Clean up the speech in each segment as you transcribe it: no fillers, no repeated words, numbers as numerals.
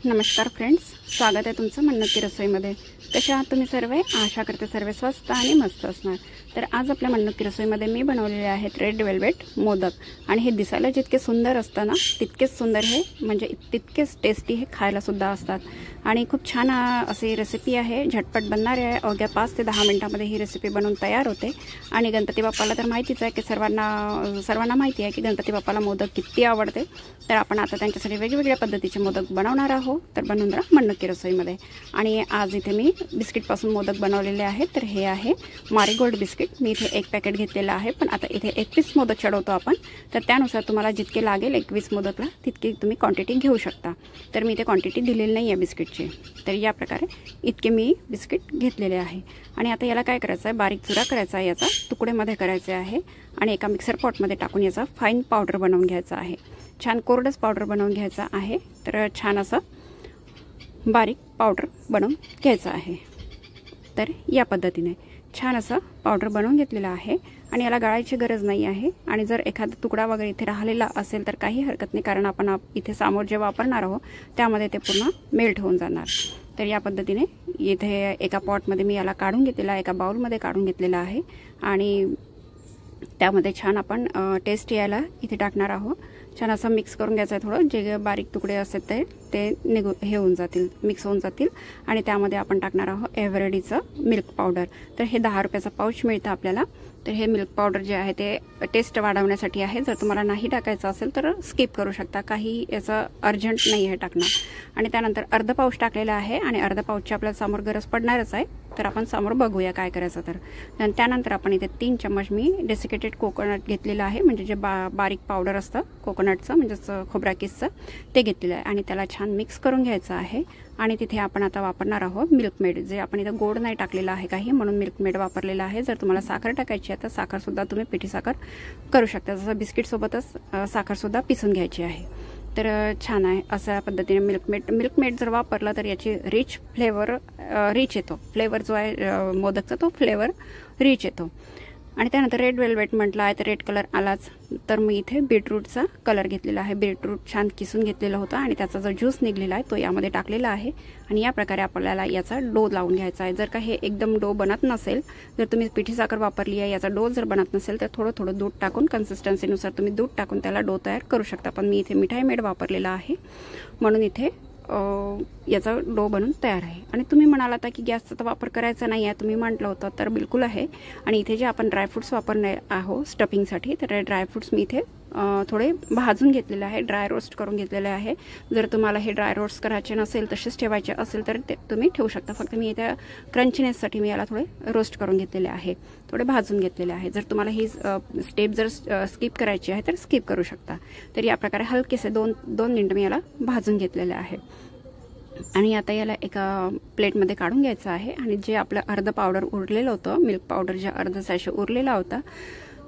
नमस्कार फ्रेंड्स, स्वागत आहे तुमचं मन्नती रसोईमध्ये। कशा आहात तुम्ही सर्व? आशा करते सर्व स्वस्त आणि मस्त असणार। तर आज आपल्या मन्नती रसोईमध्ये मी बनवलेले आहेत रेड वेल्वेट मोदक। आणि हे दिसायला जितके सुंदर असतात ना तितकेच सुंदर हे म्हणजे तितकेच टेस्टी हे खायला सुद्धा असतात। आणि खूप छान अशी रेसिपी आहे, झटपट बनणारी आहे। अवघ्या 5 ते 10 मिनिटांमध्ये ही रेसिपी बनवून तयार होते। आणि गणपती बाप्पाला तर माहितीच आहे की सर्वांना माहिती आहे की गणपती बाप्पाला मोदक किती आवडते। तर आपण आता त्यांच्यासाठी वेगवेगळ्या पद्धतीचे मोदक बनवणार आहोत। तर बनवून राहा मन्नती रसोईमध्ये। आणि आज इथे मी बिस्किटपासून मोदक बनवलेले आहेत। तर हे आहे मारीगोल्ड बिस्किट। मी इथे एक पॅकेट घेतलेलं आहे, पण आता इथे 21 मोदक चढवतो आपण। तर त्यानुसार तुम्हाला जितके लागेल 21 मोदकला तितकी तुम्ही क्वांटिटी घेऊ शकता। तर मी इथे क्वांटिटी दिलेली नाही आहे बिस्किटची। तर या प्रकारे इतके मी बिस्किट घेतलेले आहे। आणि आता याला काय करायचं आहे, बारीक चुरा करायचा आहे, याचा तुकडेमध्ये करायचे आहे। आणि एका मिक्सर पॉटमध्ये टाकून याचा फाईन पावडर बनवून घ्यायचा आहे। छान कोरडस पावडर बनवून घ्यायचा आहे। तर छान असं बारीक पावडर बनवून घ्यायचं आहे। तर या पद्धतीने छान असं पावडर बनवून घेतलेलं आहे। आणि याला गाळायची गरज नाही आहे। आणि जर एखादा तुकडा वगैरे इथे राहिलेला असेल तर काही हरकत नाही, कारण आपण इथे समोर जे वापरणार आहोत त्यामध्ये ते पूर्ण मेल्ट होऊन जाणार। तर या पद्धतीने इथे एका पॉटमध्ये मी याला काढून घेतलेला आहे, एका बाउलमध्ये काढून घेतलेला आहे। आणि त्यामध्ये छान आपण टेस्ट यायला इथे टाकणार आहोत। छान असं मिक्स करून घ्यायचं आहे। थोडं जे बारीक तुकडे असतात ते हे होऊन जातील, मिक्स होऊन जातील। आणि त्यामध्ये आपण टाकणार आहोत एव्हरेडीचं मिल्क पावडर। तर हे 10 रुपयाचा पाऊच मिळतं आपल्याला। तर हे मिल्क पावडर जे आहे ते टेस्ट वाढवण्यासाठी आहे। जर तुम्हाला नाही टाकायचं असेल तर स्किप करू शकता, काही याचं अर्जंट नाही आहे टाकणं। आणि त्यानंतर अर्धा पाऊच टाकलेला आहे। आणि अर्धा पाऊचची आपल्याला समोर गरज पडणारच आहे। तर आपण समोर बघूया काय करायचं। तर त्यानंतर आपण इथे 3 चम्मच मी डेसिकेटेड कोकोनट घेतलेलं आहे, म्हणजे जे बारीक पावडर असतं कोकोनटचं म्हणजेच खोबरा किसचं ते घेतलेलं आहे। आणि त्याला छान मिक्स करून घ्यायचं आहे। आणि तिथे आपण आता वापरणार आहोत मिल्क मेड, जे आपण इथं गोड नाही टाकलेलं आहे काही, म्हणून मिल्क मेड वापरलेलं आहे। जर तुम्हाला साखर टाकायची आहे तर साखरसुद्धा तुम्ही पिठी साखर करू शकता, जसं बिस्किटसोबतच साखरसुद्धा पिसून घ्यायची आहे। तर छान आहे अशा पद्धतीने मिल्क मेड जर वापरलं तर याची रिच येतो, फ्लेवर जो आहे मोदकचा तो फ्लेवर रिच येतो। आणि त्यानंतर रेड वेल्वेट म्हटलं आहे तर रेड कलर आलाच। तर मी इथे बीटरूटचा कलर घेतलेला आहे। बीटरूट छान किसून घेतलेला होता आणि त्याचा जो ज्यूस निघलेला आहे तो यामध्ये टाकलेला आहे। आणि या प्रकारे आपल्याला याचा डो लावून घ्यायचा आहे। जर का हे एकदम डो बनत नसेल, जर तुम्ही पिठी साखर वापरली आहे, याचा डो जर बनत नसेल तर थोडं दूध टाकून कन्सिस्टन्सीनुसार तुम्ही दूध टाकून त्याला डो तयार करू शकता। पण मी इथे मिठाई मेड वापरलेला आहे म्हणून इथे याचा डो बनून तयार आहे। आणि तुम्ही म्हणाला की गॅसचा तर वापर करायचा नाही आहे, तुम्ही म्हटलं होतं तर बिलकुल आहे। आणि इथे जे आपण ड्रायफ्रूट्स वापरणार आहोत स्टफिंगसाठी, तर ड्रायफ्रूट्स मी इथे थोडे भाजून घेतलेले आहे, ड्राय रोस्ट करून घेतलेले आहे। जर तुम्हाला हे ड्राय रोस्ट करायचे नसेल, तसेच ठेवायचे असेल तर ते तुम्ही ठेवू शकता। फक्त मी इथे क्रंचीनेससाठी मी याला थोडे रोस्ट करून घेतलेले आहे, थोडे भाजून घेतलेले आहे। जर तुम्हाला ही स्टेप जर स्किप करायची आहे तर स्किप करू शकता। तर या प्रकारे हलकेसे 2 मिनिटं मी याला भाजून घेतलेले आहे। आणि आता याला एका प्लेटमध्ये काढून घ्यायचं आहे। आणि जे आपलं अर्ध पावडर उरलेलं होतं, मिल्क पावडर जे अर्ध सॅशे उरलेला होता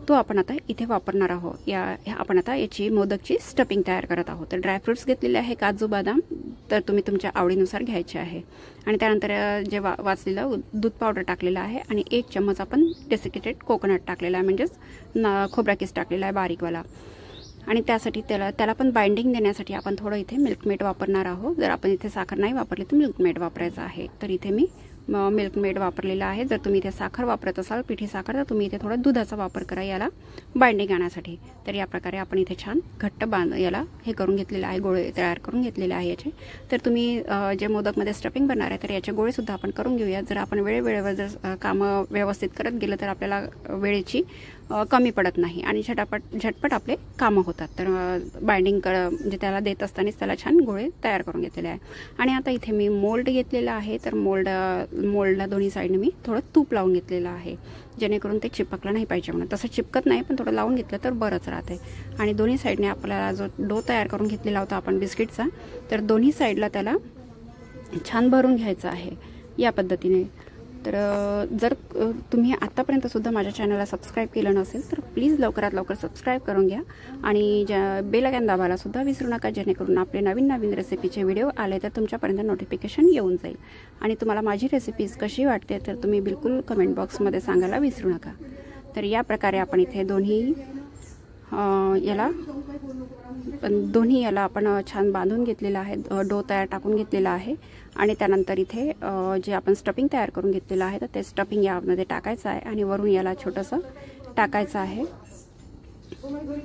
तो आपण आता इथे वापरणार आहोत। आपण आता याची मोदकची स्टफिंग तयार करत आहोत। तर ड्रायफ्रुट्स घेतलेले आहे, काजू बदाम तर तुम्ही तुमच्या आवडीनुसार घ्यायचे आहे। आणि त्यानंतर जे वाचलेलं दूध पावडर टाकलेलं आहे। आणि 1 चम्मच आपण डेसिकेटेड कोकोनट टाकलेला आहे, म्हणजेच खोबरा किस टाकलेला आहे बारीकवाला। आणि त्यासाठी त्याला पण बाइंडिंग देण्यासाठी आपण थोडं इथे मिल्क मेड वापरणार आहोत। जर आपण इथे साखर नाही वापरली तर मिल्क मेड वापरायचं आहे। तर इथे मी मिल्क मेड वापरलेला आहे। जर तुम्ही इथे साखर वापरत असाल, पिठी साखर, तर तुम्ही इथे थोडा दुधाचा वापर करा याला बाइंडिंग आणण्यासाठी। तर या प्रकारे आपण इथे छान घट्ट याला हे करून घेतलेलं आहे, गोळे तयार करून घेतलेले आहे याचे। तर तुम्ही जे मोदकमध्ये स्टफिंग बनणार आहे तर याचे गोळे सुद्धा आपण करून घेऊया। जर आपण वेळेवर जर कामं व्यवस्थित करत गेलं तर आपल्याला वेळेची कमी पडत नाही आणि झटपट आपले कामं होतात। तर बाइंडिंग म्हणजे त्याला देत असतानाच त्याला छान गोळे तयार करून घेतलेले आहे। आणि आता इथे मी मोल्ड घेतलेला आहे। तर मोल्डला दोन्ही साईडने मी थोडं तूप लावून घेतलेलं आहे, जेणेकरून ते चिपकलं नाही पाहिजे म्हणून। तसं चिपकत नाही, पण थोडं लावून घेतलं तर बरंच राहते। आणि दोन्ही साईडने आपल्याला जो डो तयार करून घेतलेला होता आपण बिस्किटचा, तर दोन्ही साईडला त्याला छान भरून घ्यायचं आहे या पद्धतीने। तर जर तुम्ही आतापर्यंत सुद्धा माझ्या चॅनलला सबस्क्राईब केलं नसेल तर प्लीज लवकरात लवकर सबस्क्राईब करून घ्या। आणि बेल आयकॉन दाबायला सुद्धा विसरू नका, जेणेकरून आपले नवीन रेसिपीचे व्हिडिओ आले तर तुमच्यापर्यंत नोटिफिकेशन येऊन जाईल। आणि तुम्हाला माझी रेसिपीज कशी वाटते तर तुम्ही बिलकुल कमेंट बॉक्समध्ये सांगायला विसरू नका। तर या प्रकारे आपण इथे दोन्ही याला दोन्ही याला आपण छान बांधून घेतलेला आहे, डो तयार टाकून घेतलेला आहे आणि त्यानंतर इथे जे आपण स्टफिंग तयार करून घेतलेलं आहे तर ते स्टफिंग यामध्ये टाकायचं आहे आणि वरून याला छोटंसं टाकायचं आहे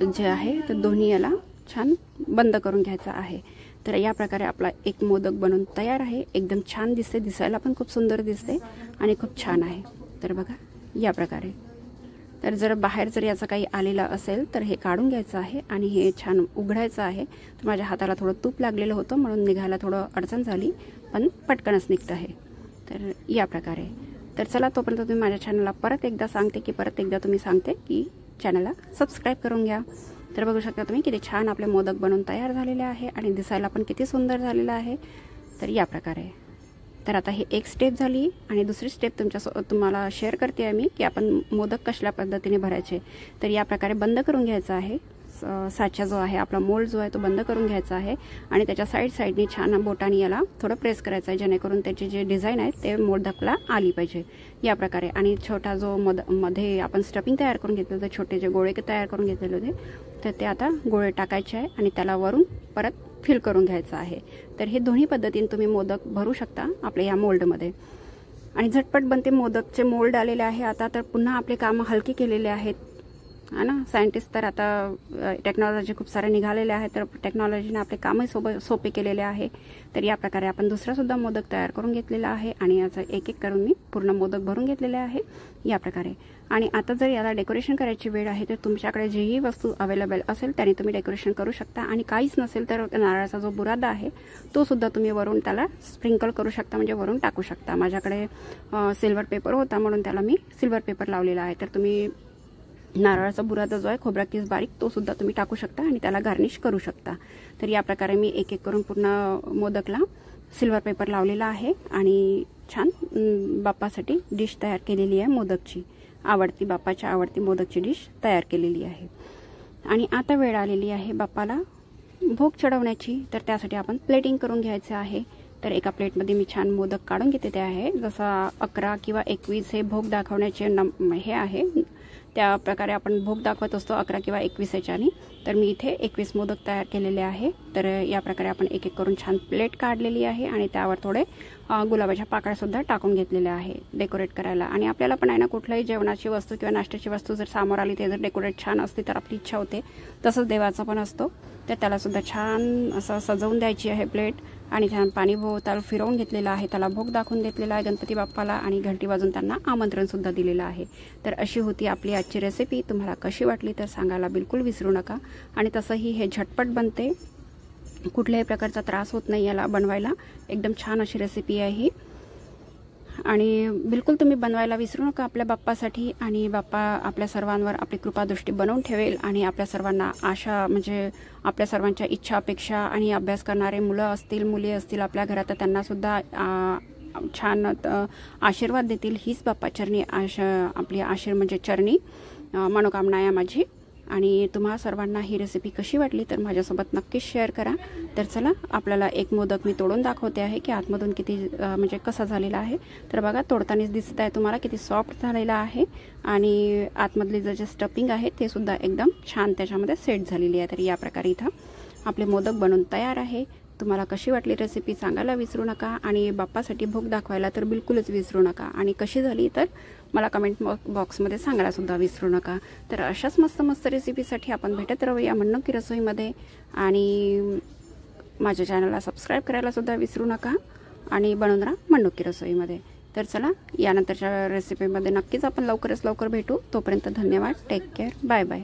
जे आहे. तर दोन्ही याला छान बंद करून घ्यायचं आहे. तर या प्रकारे आपला एक मोदक बनून तयार आहे. एकदम छान दिसते, दिसायला पण खूप सुंदर दिसते आणि खूप छान आहे. तर बघा या प्रकारे. तर जर बाहेर जर याचं काही आलेलं असेल तर हे काढून घ्यायचं आहे आणि हे छान उघडायचं आहे. तर माझ्या हाताला थोडं तूप लागलेलं होतं म्हणून निघायला थोडं अडचण झाली, पण पटकनच निघतं आहे. तर या प्रकारे. तर चला तोपर्यंत तुम्ही माझ्या चॅनलला परत एकदा सांगते की चॅनलला सबस्क्राईब करून घ्या. तर बघू शकता तुम्ही किती छान आपले मोदक बनवून तयार झालेले आहे आणि दिसायला पण किती सुंदर झालेलं आहे. तर या प्रकारे. तर आता ही एक स्टेप झाली आणि दुसरी स्टेप तुम्हाला शेअर करते आहे मी की आपण मोदक कशा पद्धतीने भरायचे. तर या प्रकारे बंद करून घ्यायचं आहे. साचा जो आहे आपला मोल्ड जो आहे तो बंद करून घ्यायचा आहे आणि त्याच्या साईडनी छान बोटाने याला थोडं प्रेस करायचं आहे जेणेकरून त्याची जे डिझाईन आहे ते मोदकला आली पाहिजे या प्रकारे. आणि छोटा जो मध्ये आपण स्टफिंग तयार करून घेतलं होतं, छोटे जे गोळे तयार करून घेतलेले होते तर ते आता गोळे टाकायचे आहे आणि त्याला वरून परत फिल करून घ्यायचं आहे. तर हे दोन्ही पद्धतीने तुम्ही मोदक भरू शकता आपल्या या मोल्डमध्ये आणि झटपट बनते. मोदकचे मोल्ड आलेले आहे आता. तर पुन्हा आपले कामं हलकी केलेले आहेत है ना. सायंटिस्ट तर आता टेक्नॉलॉजी खूप सारे निघालेले आहेत तर टेक्नॉलॉजीने आपले कामही सोपे केलेले आहे. तर या प्रकारे आपण दुसरासुद्धा मोदक तयार करून घेतलेला आहे आणि याचं एक एक करून मी पूर्ण मोदक भरून घेतलेले आहे या प्रकारे. आणि आता जर याला डेकोरेशन करायची वेळ आहे तर तुमच्याकडे जेही वस्तू अवेलेबल असेल त्याने तुम्ही डेकोरेशन करू शकता. आणि काहीच नसेल तर नारळाचा जो बुरादा आहे तो सुद्धा तुम्ही वरून त्याला स्प्रिंकल करू शकता, म्हणजे वरून टाकू शकता. माझ्याकडे सिल्वर पेपर होता म्हणून त्याला मी सिल्वर पेपर लावलेला आहे. तर तुम्ही नारळाचा बुरादा जो आहे खोबरा किस बारीक तो सुद्धा तुम्ही टाकू शकता आणि त्याला गार्निश करू शकता. तर या प्रकारे मी एक एक करून पूर्ण मोदकला सिल्वर पेपर लावलेला आहे आणि छान बाप्पासाठी डिश तयार केलेली आहे. मोदकची बाप्पाच्या आवडती मोदकची डिश तयार केलेली आहे. आणि आता वेळ आलेली आहे बाप्पाला भोग चढवण्याची. तर त्यासाठी आपण प्लेटिंग करून घ्यायचं आहे. तर एका प्लेटमध्ये मी छान मोदक काढून घेते आहे. जसा 11 किंवा 21 हे भोग दाखवण्याचे हे आहे, त्या प्रकारे आपण भोग दाखवत असतो 11 किंवा 21 याच्याने. तर मी इथे 21 मोदक तयार केलेले आहे. तर या प्रकारे आपण एक एक करून छान प्लेट काढलेली आहे आणि त्यावर थोडे गुलाबाच्या पाकळ्या सुद्धा टाकून घेतलेल्या आहे डेकोरेट करायला. आणि आपल्याला पण आहे ना कुठल्याही जेवणाची वस्तू किंवा नाश्त्याची वस्तू जर समोर आली ते जर डेकोरेट छान असते तर आपली इच्छा होते. तसंच देवाचा पण असतो. तर त्याला सुद्धा छान असं सजवून द्यायची आहे प्लेट आणि छान पाणी भोवताल फिरवून घेतलेलं आहे. त्याला भोग दाखवून घेतलेला आहे गणपती बाप्पाला आणि घंटी वाजून त्यांना आमंत्रण सुद्धा दिलेलं आहे. तर अशी होती आपली आजची रेसिपी. तुम्हाला कशी वाटली तर सांगायला बिलकुल विसरू नका. आणि तसंही हे झटपट बनते, कुठल्याही प्रकारचा त्रास होत नाही याला बनवायला. एकदम छान अशी रेसिपी आहे ही आणि बिलकुल तुम्ही बनवायला विसरू नका आपल्या बाप्पासाठी. आणि बाप्पा आपल्या सर्वांवर आपली कृपादृष्टी बनवून ठेवेल आणि आपल्या सर्वांना आशा म्हणजे आपल्या सर्वांच्या इच्छा अपेक्षा आणि अभ्यास करणारे मुलं असतील मुली असतील आपल्या घरात तर त्यांना सुद्धा छान आशीर्वाद देतील. हीच बाप्पाचरणी आपली म्हणजे चरणी मनोकामना आहे माझी. आणि तुम्हा सर्वांना ही रेसिपी कशी वाटली तर माझ्यासोबत नक्कीच शेअर करा. तर चला आपल्याला एक मोदक मी तोडून दाखवते आहे की आतमधून किती म्हणजे कसा झालेला आहे. तर बघा तोडतानाच दिसत आहे तुम्हाला किती सॉफ्ट झालेला आहे आणि आतमधली जे स्टफिंग आहे ते सुद्धा एकदम छान त्याच्यामध्ये सेट झालेली आहे. तर या प्रकारे इथं आपले मोदक बनवून तयार आहे. तुम्हाला कशी वाटली रेसिपी सांगायला विसरू नका आणि बाप्पासाठी भोग दाखवायला तर बिलकुलच विसरू नका. आणि कशी झाली तर मला कमेंट बॉक्समध्ये सांगायला सुद्धा विसरू नका. तर अशाच मस्त मस्त रेसिपीसाठी आपण भेटत राहूया मन्नू रसोईमध्ये. आणि माझ्या चॅनलला सबस्क्राईब करायला सुद्धा विसरू नका आणि बनवून राहा मन्नू रसोईमध्ये. तर चला यानंतरच्या रेसिपीमध्ये नक्कीच आपण लवकरच लवकर भेटू. तोपर्यंत धन्यवाद. Take care. Bye bye.